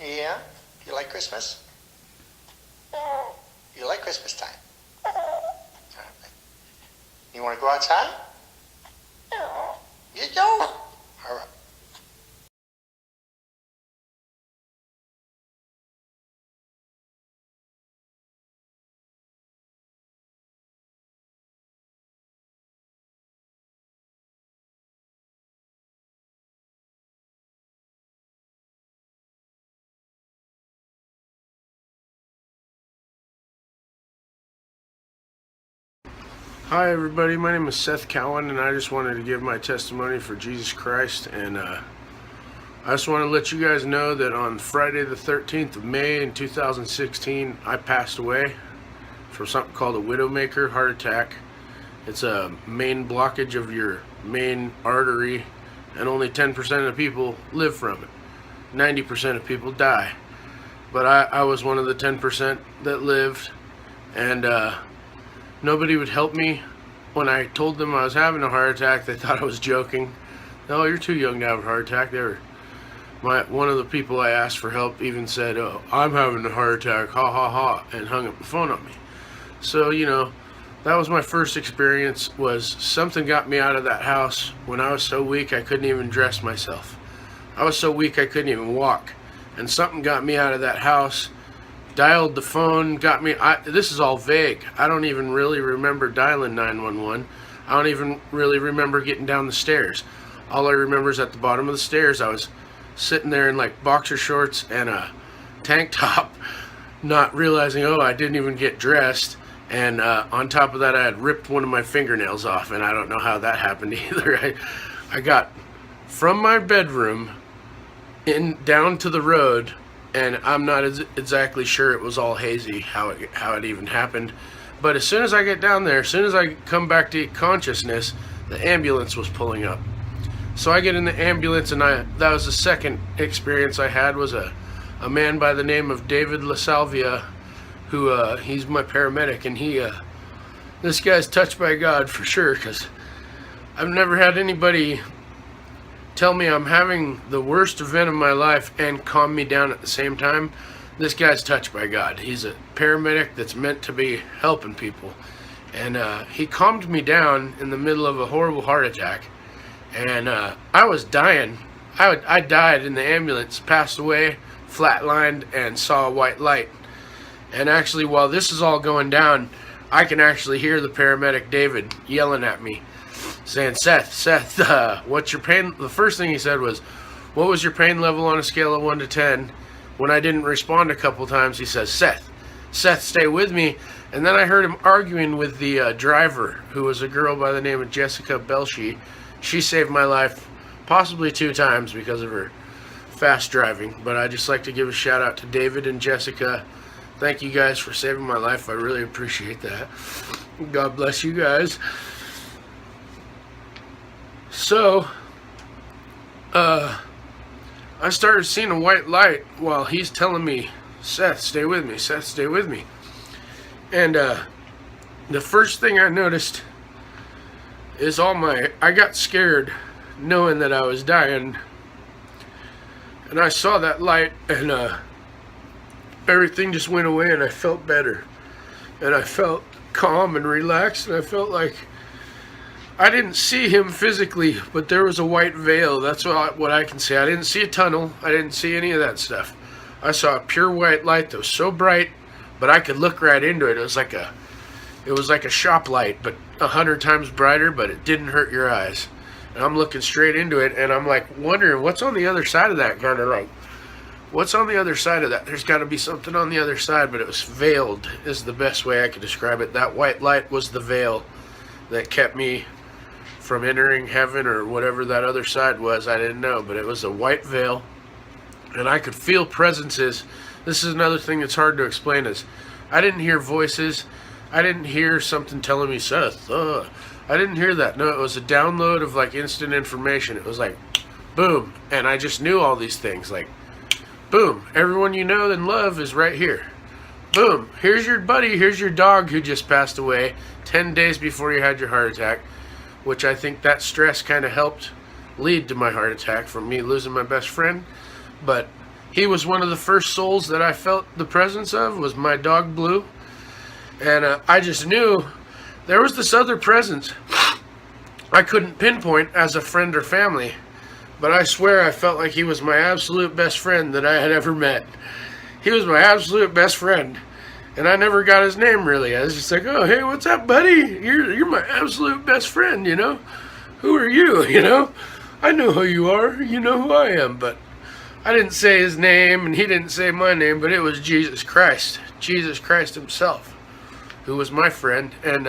Yeah? You like Christmas? You like Christmas time? You want to go outside? You don't? All right. Hi everybody, my name is Seth Cowan and I just wanted to give my testimony for Jesus Christ, and I just want to let you guys know that on Friday the 13th of May in 2016 I passed away from something called a widowmaker heart attack. It's a main blockage of your main artery and only 10% of people live from it. 90% of people die. But I was one of the 10% that lived, and nobody would help me. When I told them I was having a heart attack, they thought I was joking. Oh, you're too young to have a heart attack. One of the people I asked for help even said, "Oh, I'm having a heart attack, ha ha ha," and hung up the phone on me. So, that was my first experience. Was something got me out of that house when I was so weak I couldn't even dress myself. I was so weak I couldn't even walk. And something got me out of that house, dialed the phone, got me. This is all vague. I don't even really remember dialing 911. I don't even really remember getting down the stairs. All I remember is at the bottom of the stairs I was sitting there in like boxer shorts and a tank top, not realizing, oh, I didn't even get dressed. And on top of that, I had ripped one of my fingernails off, and I don't know how that happened either. I got from my bedroom down to the road, and I'm not exactly sure, it was all hazy how it even happened. But as soon as I get down there, as soon as I come back to consciousness, the ambulance was pulling up. So I get in the ambulance, and that was the second experience I had. Was a man by the name of David LaSalvia, who he's my paramedic, and this guy's touched by God for sure, because I've never had anybody tell me I'm having the worst event of my life and calm me down at the same time. This guy's touched by God. He's a paramedic that's meant to be helping people, and he calmed me down in the middle of a horrible heart attack, and I was dying. I died in the ambulance, passed away, flatlined, and saw a white light. And actually, while this is all going down, I can actually hear the paramedic David yelling at me, saying, Seth, what's your pain? The first thing he said was, what was your pain level on a scale of 1 to 10? When I didn't respond a couple times, he says, Seth, stay with me. And then I heard him arguing with the driver, who was a girl by the name of Jessica Belshi. She saved my life possibly 2 times because of her fast driving. But I'd just like to give a shout out to David and Jessica. Thank you guys for saving my life. I really appreciate that. God bless you guys. So, I started seeing a white light while he's telling me, Seth, stay with me. Seth, stay with me. And the first thing I noticed is I got scared knowing that I was dying. And I saw that light, and everything just went away, and I felt better. And I felt calm and relaxed, and I felt like I didn't see him physically, but there was a white veil. That's what I can say. I didn't see a tunnel. I didn't see any of that stuff. I saw a pure white light that was so bright, but I could look right into it. It was like a shop light, but 100 times brighter, but it didn't hurt your eyes. And I'm looking straight into it, and I'm like wondering what's on the other side of that, kind of like, what's on the other side of that? There's got to be something on the other side, but it was veiled is the best way I could describe it. That white light was the veil that kept me from entering heaven or whatever that other side was. I didn't know, but it was a white veil, and I could feel presences. This is another thing that's hard to explain, is I didn't hear voices. I didn't hear something telling me, Seth, I didn't hear that. No, it was a download of like instant information. It was like, boom, and I just knew all these things, like, boom, everyone you know and love is right here. Boom, here's your buddy, here's your dog who just passed away 10 days before you had your heart attack, which I think that stress kind of helped lead to my heart attack from me losing my best friend. But He was one of the first souls that I felt the presence of, was my dog Blue. And I just knew there was this other presence I couldn't pinpoint as a friend or family. But I swear I felt like he was my absolute best friend that I had ever met. He was my absolute best friend. And I never got his name really. I was just like, oh, hey, what's up, buddy? You're my absolute best friend, you know? Who are you, you know? I know who you are. You know who I am. But I didn't say his name, and he didn't say my name, but it was Jesus Christ. Jesus Christ himself, who was my friend. And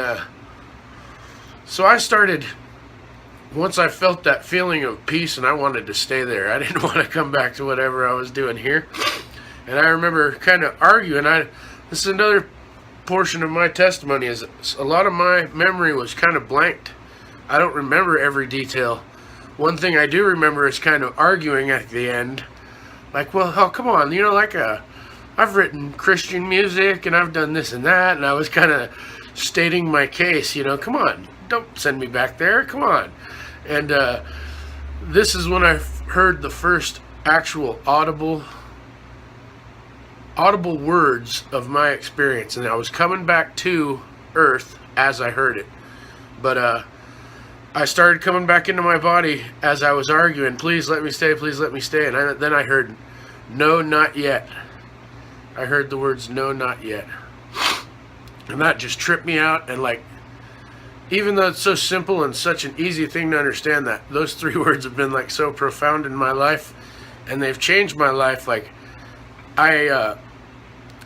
so I started, once I felt that feeling of peace and I wanted to stay there. I didn't want to come back to whatever I was doing here. And I remember kind of arguing. This is another portion of my testimony, is a lot of my memory was kind of blanked. I don't remember every detail. One thing I do remember is kind of arguing at the end. Like, well, oh, come on, you know, like I've written Christian music and I've done this and that, and I was kind of stating my case, you know, come on, don't send me back there, come on. And this is when I heard the first actual audible words of my experience, and I was coming back to earth as I heard it. But I started coming back into my body as I was arguing, please let me stay, please let me stay. And then I heard, no, not yet. I heard the words, no, not yet. And that just tripped me out. And like, even though it's so simple and such an easy thing to understand, that those three words have been like so profound in my life, and they've changed my life. Like, I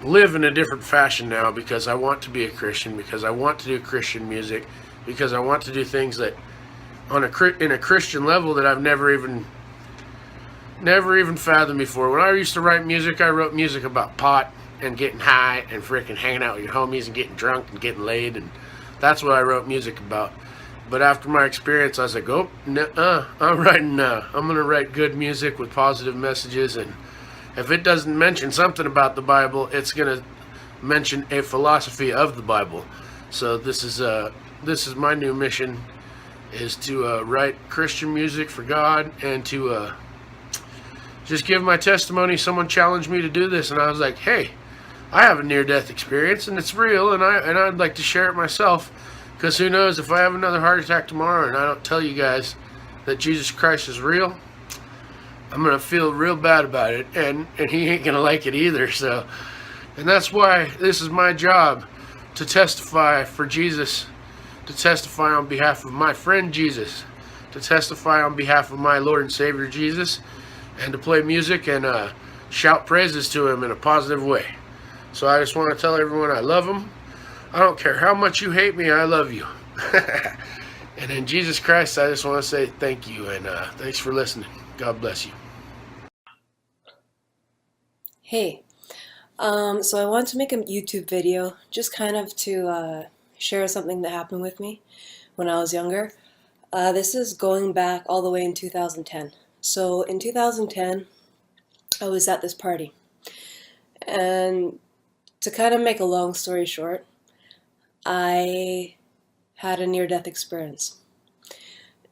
live in a different fashion now because I want to be a Christian, because I want to do Christian music, because I want to do things that in a Christian level that I've never even fathomed before. When I used to write music, I wrote music about pot and getting high and freaking hanging out with your homies and getting drunk and getting laid, and that's what I wrote music about. But after my experience, I was like, oh, I'm gonna write good music with positive messages, and if it doesn't mention something about the Bible, it's gonna mention a philosophy of the Bible. So this is my new mission, is to write Christian music for God, and to just give my testimony. Someone challenged me to do this, and I was like, hey, I have a near-death experience, and it's real, and I'd like to share it myself, because who knows, if I have another heart attack tomorrow and I don't tell you guys that Jesus Christ is real, I'm going to feel real bad about it, and he ain't going to like it either. So, and that's why this is my job, to testify for Jesus, to testify on behalf of my friend Jesus, to testify on behalf of my Lord and Savior Jesus, and to play music and shout praises to him in a positive way. So I just want to tell everyone I love them. I don't care how much you hate me, I love you. And in Jesus Christ, I just want to say thank you, and thanks for listening. God bless you. Hey, so I wanted to make a YouTube video just kind of to share something that happened with me when I was younger. This is going back all the way in 2010. So in 2010, I was at this party. And to kind of make a long story short, I had a near-death experience.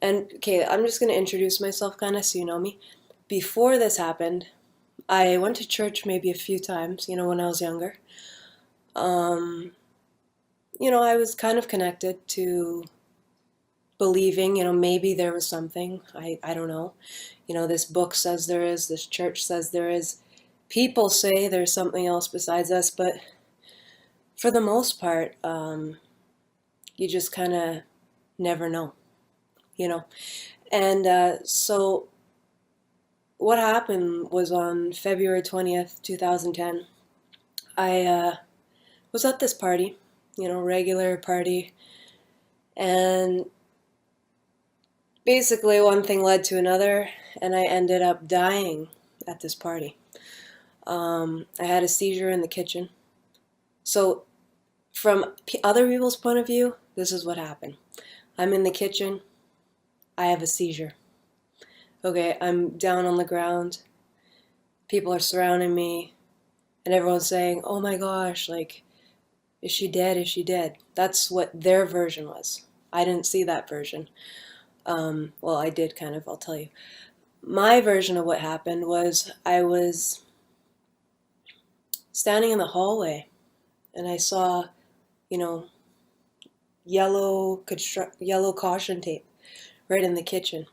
And okay, I'm just going to introduce myself kind of so you know me. Before this happened, I went to church maybe a few times, when I was younger. I was kind of connected to believing, maybe there was something. I don't know. This book says there is, this church says there is. People say there's something else besides us, but for the most part, you just kind of never know, And so what happened was on February 20th, 2010, I was at this party, regular party, and basically one thing led to another, and I ended up dying at this party. I had a seizure in the kitchen. So from other people's point of view, this is what happened. I'm in the kitchen, I have a seizure. Okay, I'm down on the ground, people are surrounding me, and everyone's saying, oh my gosh, is she dead, is she dead? That's what their version was. I didn't see that version. Well, I did kind of, I'll tell you. My version of what happened was I was standing in the hallway, and I saw, you know, yellow caution tape right in the kitchen.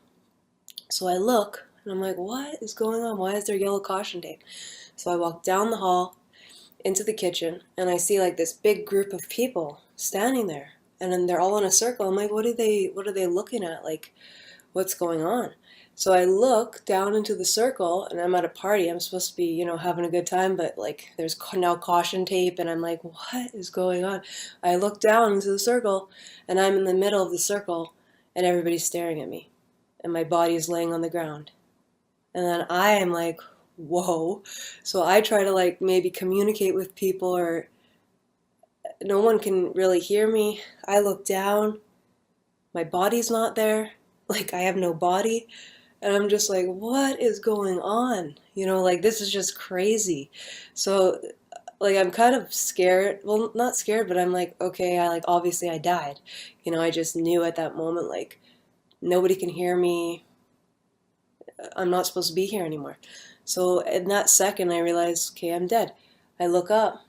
So I look and I'm like, what is going on? Why is there yellow caution tape? So I walk down the hall into the kitchen and I see like this big group of people standing there, and then they're all in a circle. I'm like, what are they looking at? Like, what's going on? So I look down into the circle, and I'm at a party. I'm supposed to be, having a good time, but like there's now caution tape, and I'm like, what is going on? I look down into the circle, and I'm in the middle of the circle, and everybody's staring at me, and my body is laying on the ground. And then I am like, whoa. So I try to like maybe communicate with people, or no one can really hear me. I look down, my body's not there. Like I have no body. And I'm just like, what is going on? Like this is just crazy. So like I'm kind of scared. Well, not scared, but I'm like, okay, obviously I died. I just knew at that moment, like nobody can hear me. I'm not supposed to be here anymore. So in that second I realized, okay, I'm dead. I look up.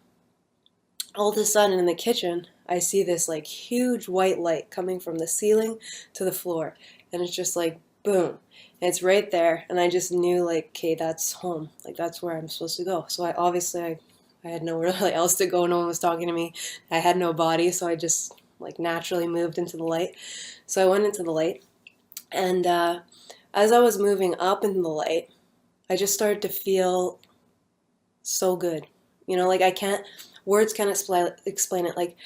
All of a sudden in the kitchen, I see this like huge white light coming from the ceiling to the floor. And it's just like, boom. And it's right there. And I just knew like, okay, that's home. Like that's where I'm supposed to go. So I had nowhere really else to go. No one was talking to me. I had no body. So I just like naturally moved into the light. So I went into the light. And as I was moving up into the light, I just started to feel so good. Like words can't explain it. Like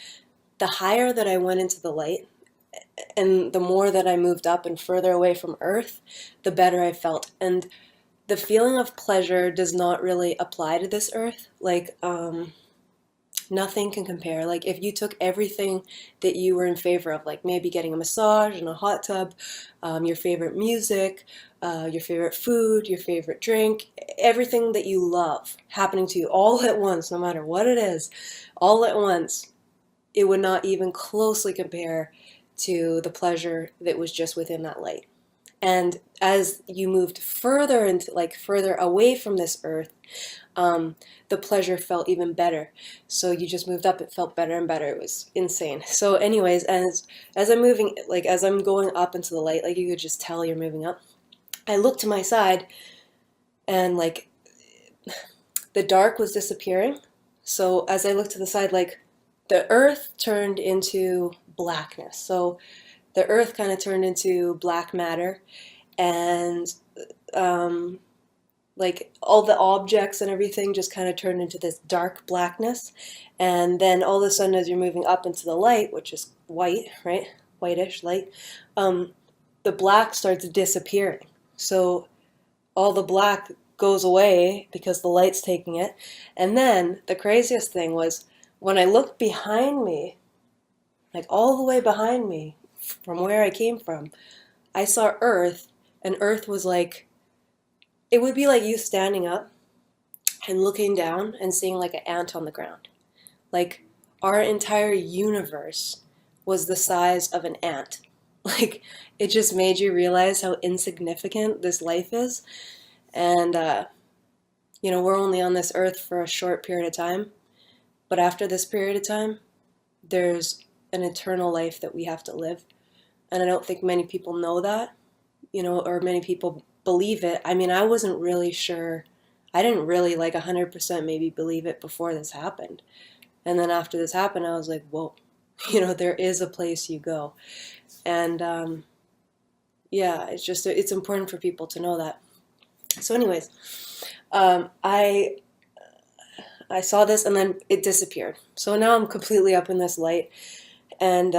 the higher that I went into the light, and the more that I moved up and further away from Earth, the better I felt. And the feeling of pleasure does not really apply to this Earth. Like, nothing can compare. Like, if you took everything that you were in favor of, like maybe getting a massage in a hot tub, your favorite music, your favorite food, your favorite drink, everything that you love happening to you all at once, no matter what it is, all at once, it would not even closely compare to the pleasure that was just within that light. And as you moved further into, like further away from this earth, the pleasure felt even better. So you just moved up, it felt better and better. It was insane. So anyways, as I'm moving, like as I'm going up into the light, like you could just tell you're moving up, I look to my side and like the dark was disappearing. So as I looked to the side, like the earth turned into blackness. So the earth kind of turned into black matter, and like all the objects and everything just kind of turned into this dark blackness. And then all of a sudden, as you're moving up into the light, which is white, right? Whitish light, the black starts disappearing. So all the black goes away because the light's taking it. And then the craziest thing was when I looked behind me, like all the way behind me from where I came from, I saw Earth, and Earth was like, it would be like you standing up and looking down and seeing like an ant on the ground. Like our entire universe was the size of an ant. Like it just made you realize how insignificant this life is. And, we're only on this earth for a short period of time. But after this period of time, there's an eternal life that we have to live. And I don't think many people know that, or many people believe it. I mean, I wasn't really sure. I didn't really 100% maybe believe it before this happened. And then after this happened, I was like, whoa, there is a place you go. And yeah, it's important for people to know that. So anyways, I saw this and then it disappeared. So now I'm completely up in this light, and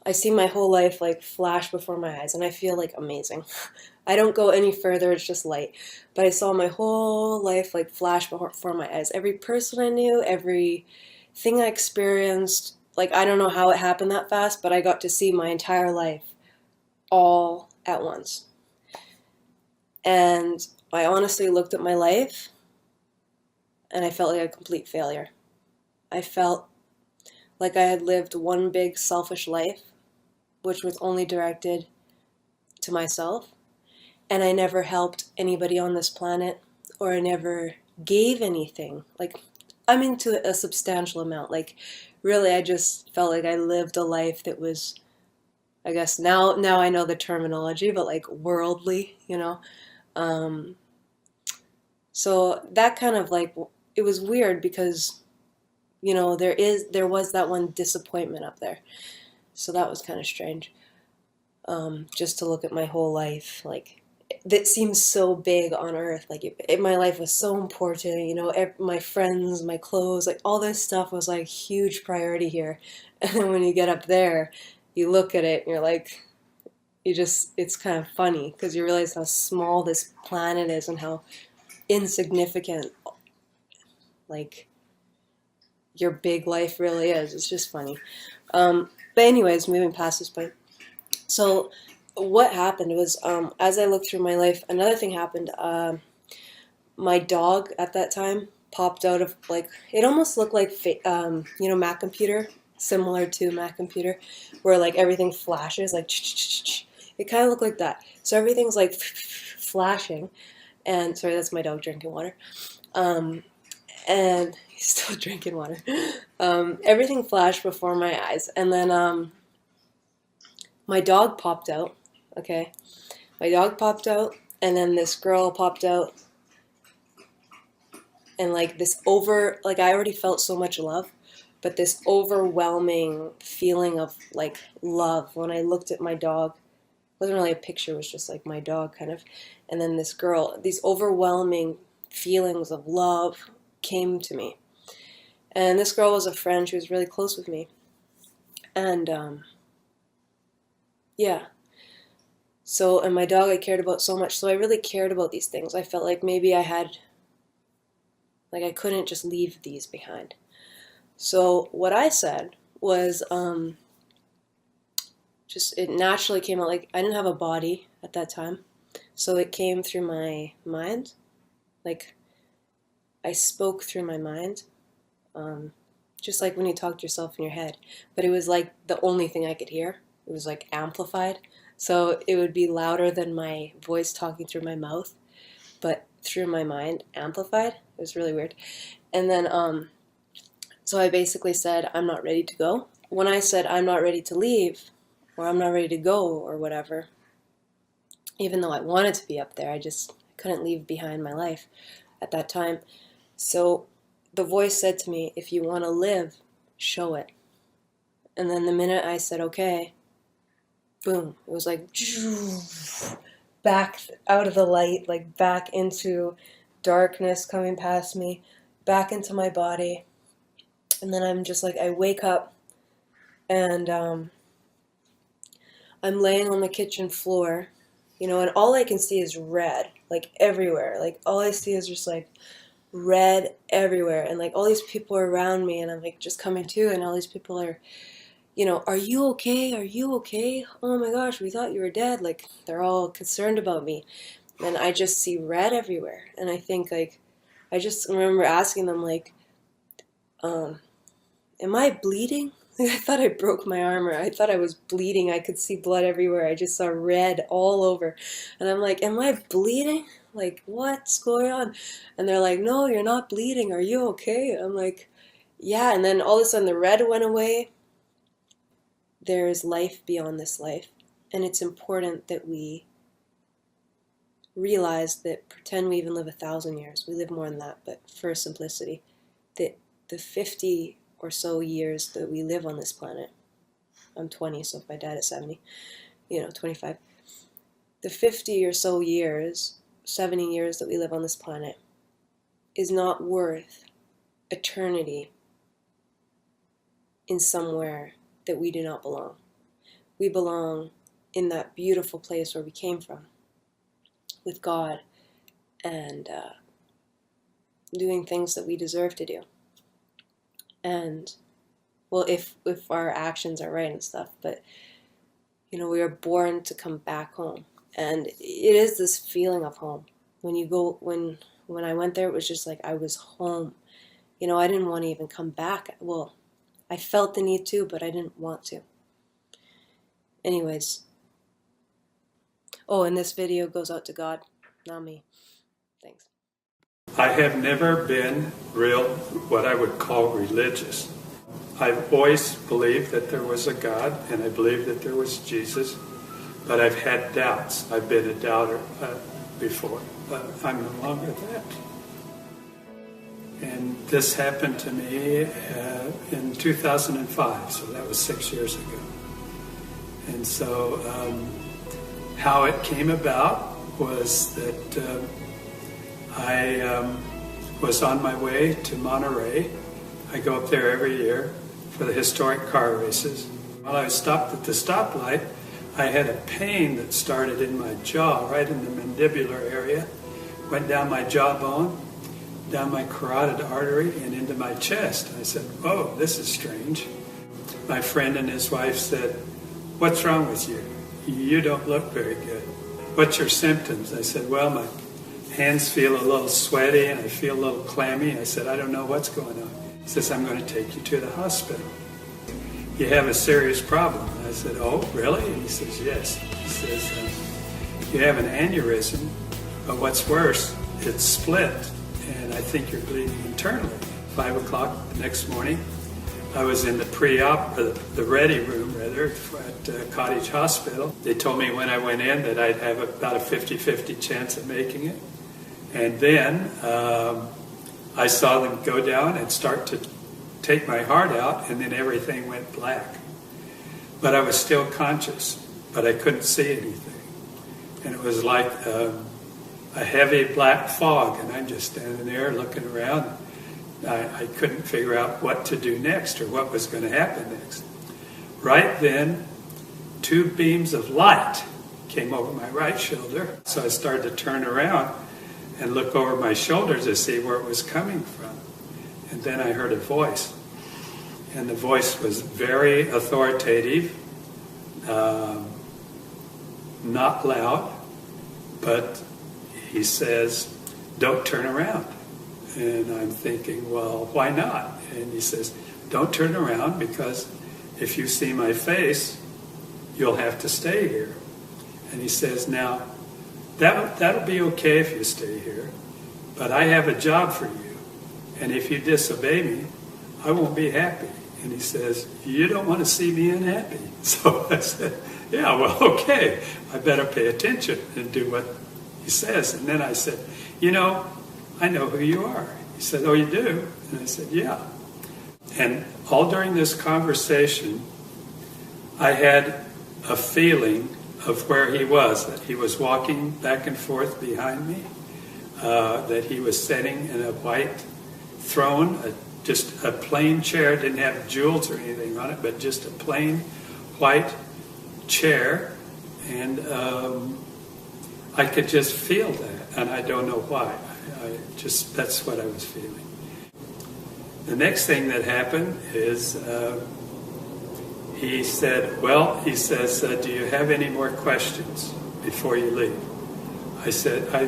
I see my whole life flash before my eyes, and I feel amazing. I don't go any further, it's just light. But I saw my whole life flash before my eyes. Every person I knew, everything I experienced, I don't know how it happened that fast, but I got to see my entire life all at once. And I honestly looked at my life and I felt like a complete failure. I felt like I had lived one big selfish life, which was only directed to myself. And I never helped anybody on this planet, or I never gave anything. Like, I mean, to a substantial amount. Like, really, I just felt like I lived a life that was, I guess now I know the terminology, but like worldly, you know. Um, so that kind of like it was weird because you know there was that one disappointment up there. So that was kind of strange. Just to look at my whole life, like that seems so big on earth. Like my life was so important, you know, my friends, my clothes, like all this stuff was like huge priority here. And then when you get up there, you look at it and you're like, it's kind of funny because you realize how small this planet is and how insignificant, like, your big life really is. It's just funny. But anyways, moving past this point. So what happened was, as I looked through my life, another thing happened. My dog at that time popped out of, like, it almost looked like you know, Mac computer, similar to Mac computer, where like everything flashes, like it kind of looked like that. So everything's like flashing, and sorry, that's my dog drinking water. And he's still drinking water. Everything flashed before my eyes, and then my dog popped out. Okay, my dog popped out, and then this girl popped out, and like like I already felt so much love, but this overwhelming feeling of like love when I looked at my dog. It wasn't really a picture, it was just like my dog kind of. And then this girl, these overwhelming feelings of love came to me. And this girl was a friend, she was really close with me. And yeah. So, and my dog I cared about so much. So I really cared about these things. I felt like maybe I couldn't just leave these behind. So what I said was, just, it naturally came out. Like, I didn't have a body at that time. So it came through my mind. Like, I spoke through my mind. Just like when you talk to yourself in your head. But it was like the only thing I could hear. It was like amplified. So it would be louder than my voice talking through my mouth, but through my mind, amplified. It was really weird. And then, so I basically said, I'm not ready to go. When I said I'm not ready to leave, or I'm not ready to go, or whatever, even though I wanted to be up there, I just couldn't leave behind my life at that time. So the voice said to me, if you want to live, show it. And then the minute I said, okay, boom, it was like back out of the light, like back into darkness coming past me, back into my body. And then I'm just like, I wake up and I'm laying on the kitchen floor, you know, and all I can see is red, like everywhere. Like all I see is just like red everywhere. And like all these people are around me and I'm like just coming to, and all these people are, you know, are you okay? Are you okay? Oh my gosh, we thought you were dead. Like they're all concerned about me. And I just see red everywhere. And I think like, I just remember asking them like, am I bleeding? I thought I broke my arm, or I thought I was bleeding. I could see blood everywhere. I just saw red all over. And I'm like, am I bleeding? Like, what's going on? And they're like, no, you're not bleeding. Are you okay? I'm like, yeah. And then all of a sudden the red went away. There is life beyond this life. And it's important that we realize that, pretend we even live 1,000 years. We live more than that, but for simplicity, that the 50 or so years that we live on this planet, I'm 20, so if I died at 70, 25, the 50 or so years, 70 years that we live on this planet is not worth eternity in somewhere that we do not belong. We belong in that beautiful place where we came from, with God, and doing things that we deserve to do. And, well, if our actions are right and stuff, but, we are born to come back home. And it is this feeling of home. When you go, when I went there, it was just like I was home. I didn't want to even come back. Well, I felt the need to, but I didn't want to. Anyways. Oh, and this video goes out to God, not me. Thanks. I have never been real, what I would call religious. I've always believed that there was a God, and I believed that there was Jesus, but I've had doubts. I've been a doubter before, but I'm no longer that. And this happened to me in 2005, so that was 6 years ago. And so how it came about was that I was on my way to Monterey. I go up there every year for the historic car races. While I was stopped at the stoplight, I had a pain that started in my jaw, right in the mandibular area, went down my jawbone, down my carotid artery, and into my chest. I said, "Oh, this is strange." My friend and his wife said, "What's wrong with you? You don't look very good. What's your symptoms?" I said, "Well, my hands feel a little sweaty and I feel a little clammy." I said, "I don't know what's going on." He says, "I'm going to take you to the hospital. You have a serious problem." I said, "Oh, really?" And he says, "Yes." He says, "You have an aneurysm, but what's worse, it's split, and I think you're bleeding internally." 5 o'clock the next morning, I was in the pre-op, or the ready room rather, at Cottage Hospital. They told me when I went in that I'd have about a 50-50 chance of making it. And then I saw them go down and start to take my heart out, and then everything went black. But I was still conscious, but I couldn't see anything. And it was like a heavy black fog, and I'm just standing there looking around. I couldn't figure out what to do next or what was going to happen next. Right then, 2 beams of light came over my right shoulder. So I started to turn around and look over my shoulder to see where it was coming from. And then I heard a voice. And the voice was very authoritative, not loud, but he says, "Don't turn around." And I'm thinking, well, why not? And he says, "Don't turn around, because if you see my face, you'll have to stay here." And he says, "Now, that'll be okay if you stay here, but I have a job for you, and if you disobey me, I won't be happy." And he says, "You don't want to see me unhappy." So I said, "Yeah, well, okay, I better pay attention and do what he says." And then I said, "I know who you are." He said, "Oh, you do?" And I said, "Yeah." And all during this conversation, I had a feeling of where he was, that he was walking back and forth behind me, that he was sitting in a white throne, just a plain chair, didn't have jewels or anything on it, but just a plain white chair. And I could just feel that, and I don't know why. That's what I was feeling. The next thing that happened is he said, "Do you have any more questions before you leave?" I said, I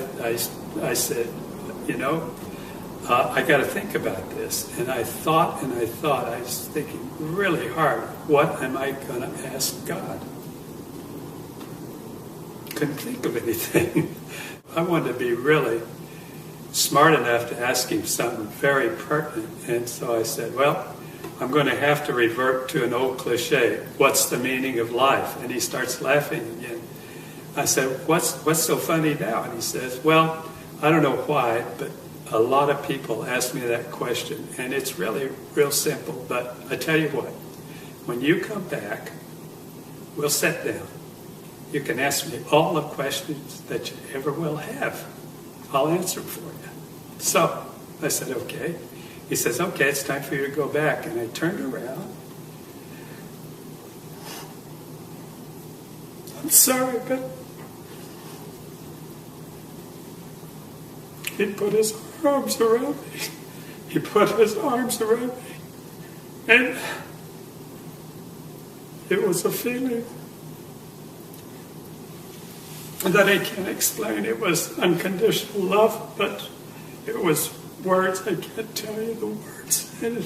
got to think about this. And I thought, I was thinking really hard, what am I going to ask God? Couldn't think of anything. I wanted to be really smart enough to ask him something very pertinent. And so I said, well, I'm going to have to revert to an old cliche. What's the meaning of life? And he starts laughing again. I said, what's so funny now? And he says, well, I don't know why, but a lot of people ask me that question. And it's really real simple. But I tell you what, when you come back, we'll sit down. You can ask me all the questions that you ever will have. I'll answer them for you. So I said, okay. He says, okay, it's time for you to go back. And I turned around. I'm sorry, but he put his arms around me. He put his arms around me. And it was a feeling that I can't explain. It was unconditional love, but it was words. I can't tell you the words. And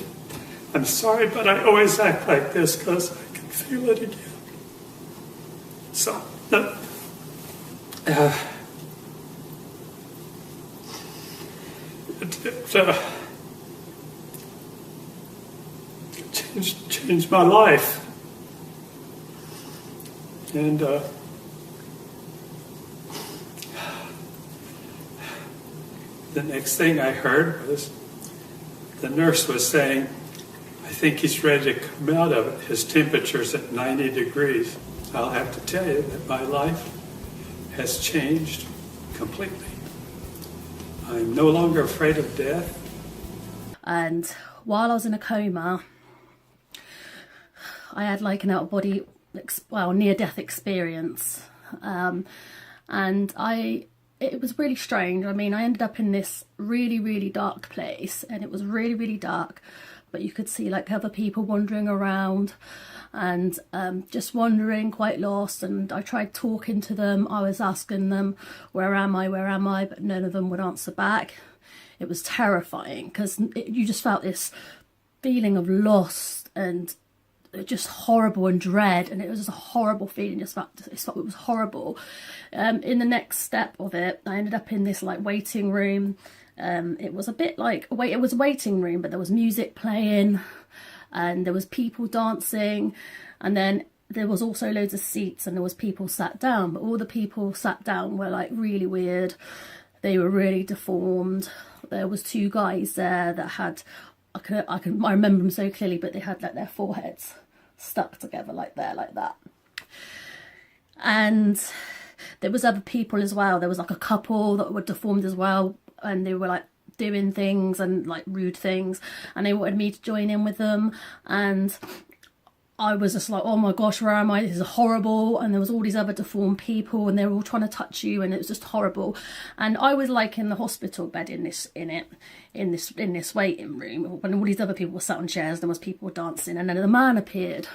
I'm sorry, but I always act like this because I can feel it again. So, changed my life. And the next thing I heard was the nurse was saying, I think he's ready to come out of it. His temperature's at 90 degrees. I'll have to tell you that my life has changed completely. I'm no longer afraid of death. And while I was in a coma, I had like an out-of-body, near-death experience. And it was really strange. I mean, I ended up in this really, really dark place, and it was really, really dark, but you could see like other people wandering around and just wandering, quite lost. And I tried talking to them. I was asking them, where am I, but none of them would answer back. It was terrifying because you just felt this feeling of lost and just horrible and dread, and it was just a horrible feeling. It was horrible. In the next step of it, I ended up in this like waiting room. It was a bit like it was a waiting room, but there was music playing and there was people dancing, and then there was also loads of seats and there was people sat down, but all the people sat down were like really weird. They were really deformed. There was two guys there that had, I remember them so clearly, but they had like their foreheads stuck together like that. And there was other people as well. There was like a couple that were deformed as well, and they were like doing things and like rude things, and they wanted me to join in with them. And I was just like, oh my gosh, where am I? This is horrible. And there was all these other deformed people, and they were all trying to touch you, and it was just horrible. And I was like in the hospital bed in this waiting room, when all these other people were sat on chairs. There was people dancing, and then the man appeared.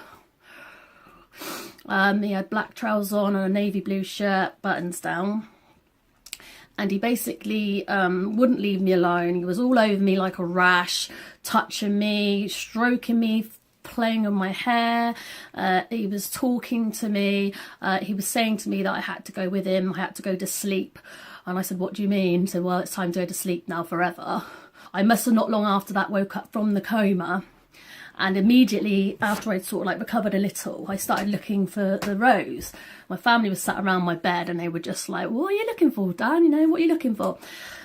He had black trousers on and a navy blue shirt, buttons down. And he basically wouldn't leave me alone. He was all over me like a rash, touching me, stroking me, playing on my hair. He was talking to me. He was saying to me that I had to go with him. I had to go to sleep. And I said, what do you mean? He said, well, it's time to go to sleep now forever. I must have not long after that woke up from the coma. And immediately after I'd sort of like recovered a little, I started looking for the rose. My family was sat around my bed and they were just like, what are you looking for, Dan? You know, what are you looking for?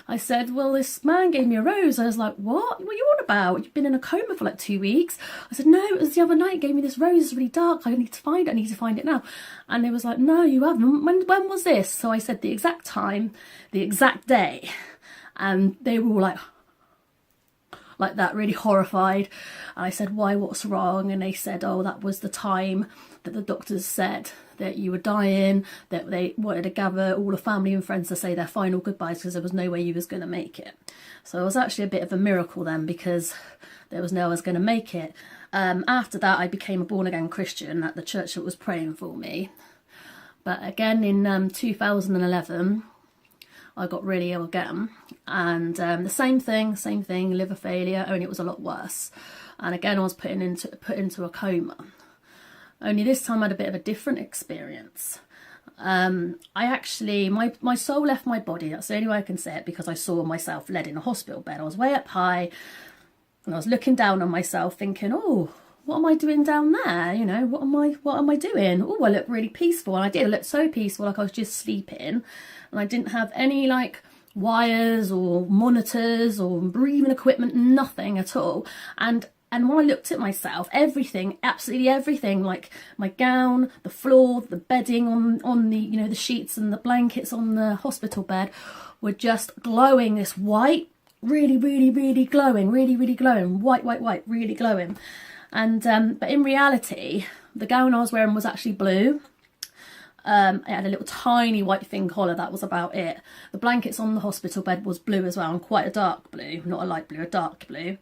I said, well, this man gave me a rose. I was like, what? What are you on about? You've been in a coma for like 2 weeks. I said, no, it was the other night. He gave me this rose. It's really dark. I need to find it. I need to find it now. And they was like, no, you haven't. When was this? So I said the exact time, the exact day. And they were all like that, really horrified. And I said, why, what's wrong? And they said, oh, that was the time that the doctors said that you were dying, that they wanted to gather all the family and friends to say their final goodbyes because there was no way you was going to make it. So it was actually a bit of a miracle then, because there was no way I was going to make it. After that, I became a born-again Christian at the church that was praying for me. But again, in 2011, I got really ill again, and the same thing, liver failure, only it was a lot worse. And again, I was put into a coma. Only this time I had a bit of a different experience. I actually, my soul left my body. That's the only way I can say it, because I saw myself led in a hospital bed. I was way up high, and I was looking down on myself, thinking, oh, what am I doing down there? You know, what am I doing? Oh, I look really peaceful. And I did. I looked so peaceful, like I was just sleeping. And I didn't have any like wires or monitors or breathing equipment, nothing at all. And when I looked at myself, everything, absolutely everything, like my gown, the floor, the bedding on the, you know, the sheets and the blankets on the hospital bed were just glowing this white, really, really, really glowing, white, really glowing. And but in reality, the gown I was wearing was actually blue. It had a little tiny white thin collar, that was about it. The blankets on the hospital bed was blue as well, and quite a dark blue, not a light blue, a dark blue.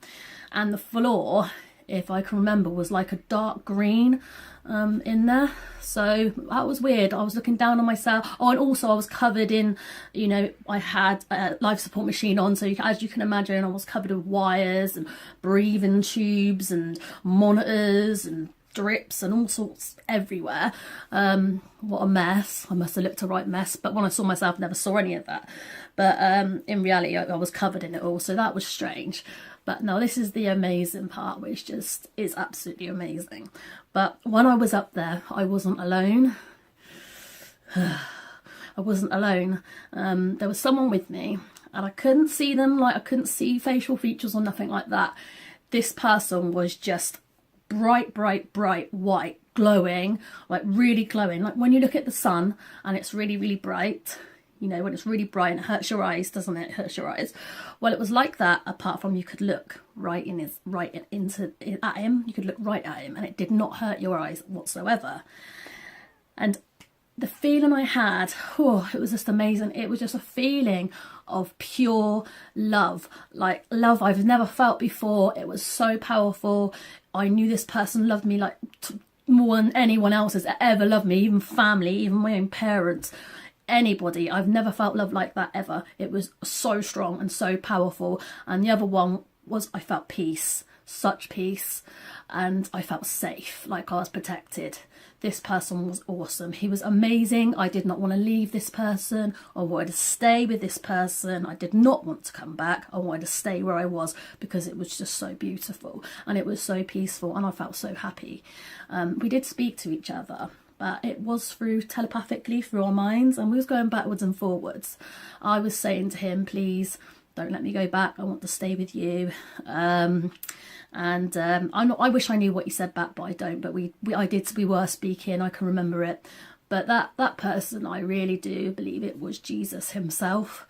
And the floor, if I can remember, was like a dark green in there. So that was weird. I was looking down on myself. Oh, and also I was covered in, you know, I had a life support machine on, so as you can imagine, I was covered with wires and breathing tubes and monitors and drips and all sorts everywhere. What a mess. I must have looked a right mess, but when I saw myself, I never saw any of that. But in reality, I was covered in it all, so that was strange. But no, this is the amazing part, which just is absolutely amazing. But when I was up there, I wasn't alone. I wasn't alone. There was someone with me, and I couldn't see them, like I couldn't see facial features or nothing like that. This person was just bright, bright, bright white, glowing, like really glowing. Like when you look at the sun and it's really, really bright, you know, when it's really bright and it hurts your eyes, doesn't it? It hurts your eyes. Well, it was like that, apart from you could look at him. You could look right at him, and it did not hurt your eyes whatsoever. And the feeling I had, it was just amazing. It was just a feeling of pure love, like love I've never felt before. It was so powerful. I knew this person loved me like more than anyone else has ever loved me, even family, even my own parents, anybody. I've never felt love like that ever. It was so strong and so powerful. And the other one was I felt peace, such peace, and I felt safe, like I was protected. This person was awesome. He was amazing. I did not want to leave this person. I wanted to stay with this person. I did not want to come back. I wanted to stay where I was because it was just so beautiful and it was so peaceful, and I felt so happy. We did speak to each other, but it was through telepathically through our minds, and we was going backwards and forwards. I was saying to him, please don't let me go back. I want to stay with you. I wish I knew what he said back, but I don't. But we were speaking. I can remember it. But that person, I really do believe it was Jesus himself,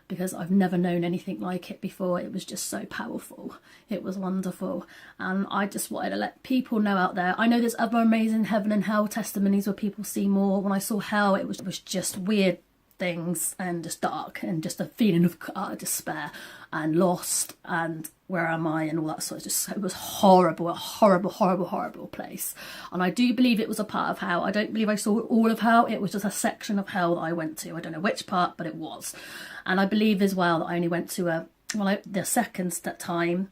because I've never known anything like it before. It was just so powerful. It was wonderful. And I just wanted to let people know out there. I know there's other amazing heaven and hell testimonies where people see more. When I saw hell, it was just weird things and just dark and just a feeling of despair and lost and where am I and all that sort of just, it was horrible, a horrible, horrible, horrible place. And I do believe it was a part of hell. I don't believe I saw all of hell. It was just a section of hell that I went to. I don't know which part, but it was. And I believe as well that I only went to the second time.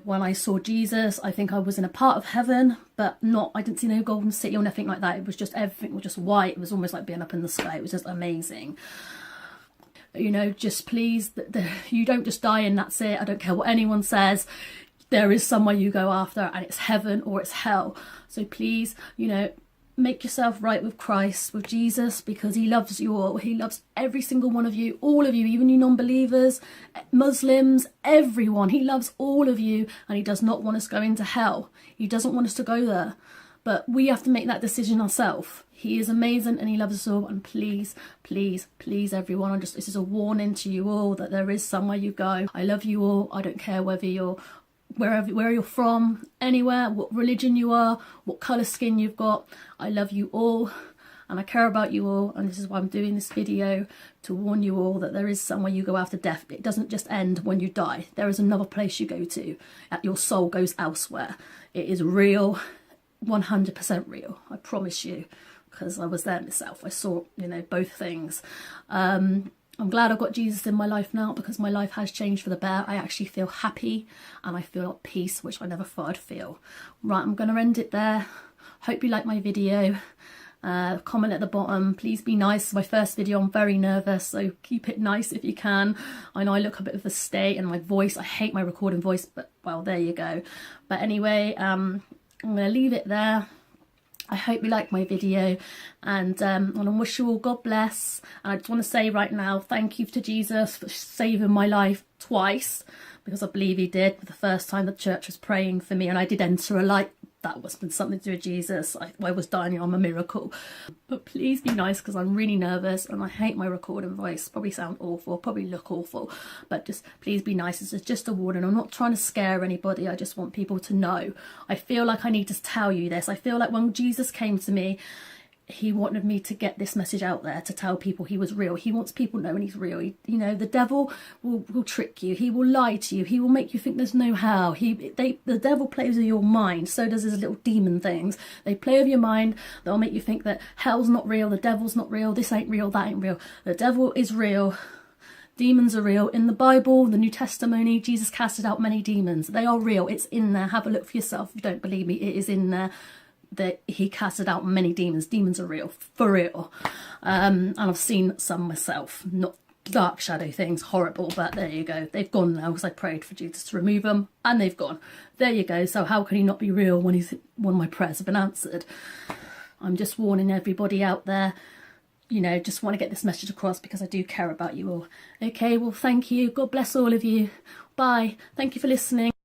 When I saw Jesus, I think I was in a part of heaven, but I didn't see no golden city or nothing like that. It was just, everything was just white. It was almost like being up in the sky. It was just amazing. You know, just please, you don't just die and that's it. I don't care what anyone says. There is somewhere you go after, and it's heaven or it's hell. So please, you know, make yourself right with Christ, with Jesus, because he loves you all. He loves every single one of you, all of you, even you non-believers, Muslims, everyone. He loves all of you, and he does not want us going to hell. He doesn't want us to go there. But we have to make that decision ourselves. He is amazing and he loves us all. And please, please, please, everyone, this is a warning to you all that there is somewhere you go. I love you all. I don't care whether you're where you're from, anywhere, what religion you are, what colour skin you've got. I love you all and I care about you all, and this is why I'm doing this video, to warn you all that there is somewhere you go after death. It doesn't just end when you die. There is another place you go to. Your soul goes elsewhere. It is real, 100% real, I promise you, because I was there myself. I saw, you know, both things. I'm glad I've got Jesus in my life now, because my life has changed for the better. I actually feel happy and I feel at peace, which I never thought I'd feel. Right, I'm going to end it there. Hope you like my video. Comment at the bottom. Please be nice. It's my first video. I'm very nervous, so keep it nice if you can. I know I look a bit of a state, and my voice, I hate my recording voice, but well, there you go. But anyway, I'm going to leave it there. I hope you like my video, and I wish you all God bless. And I just want to say right now, thank you to Jesus for saving my life twice, because I believe he did. The first time the church was praying for me and I did enter a light, that was something to do with Jesus. I was dying, I'm a miracle. But please be nice, because I'm really nervous and I hate my recording voice. Probably sound awful, probably look awful, but just please be nice. This is just a warning. I'm not trying to scare anybody. I just want people to know. I feel like I need to tell you this. I feel like when Jesus came to me, he wanted me to get this message out there, to tell people he was real. He wants people knowing he's real. You know, the devil will trick you. He will lie to you. He will make you think there's no hell. The devil plays with your mind. So does his little demon things. They play with your mind. They'll make you think that hell's not real. The devil's not real. This ain't real. That ain't real. The devil is real. Demons are real. In the Bible, the New Testimony, Jesus casted out many demons. They are real. It's in there. Have a look for yourself. If you don't believe me, it is in there that he casted out many demons. Demons are real, for real. And I've seen some myself. Not dark shadow things, horrible, but there you go. They've gone now because I prayed for Jesus to remove them, and they've gone. There you go. So how can he not be real when my prayers have been answered? I'm just warning everybody out there. You know, just want to get this message across because I do care about you all. Okay, well, thank you. God bless all of you. Bye. Thank you for listening.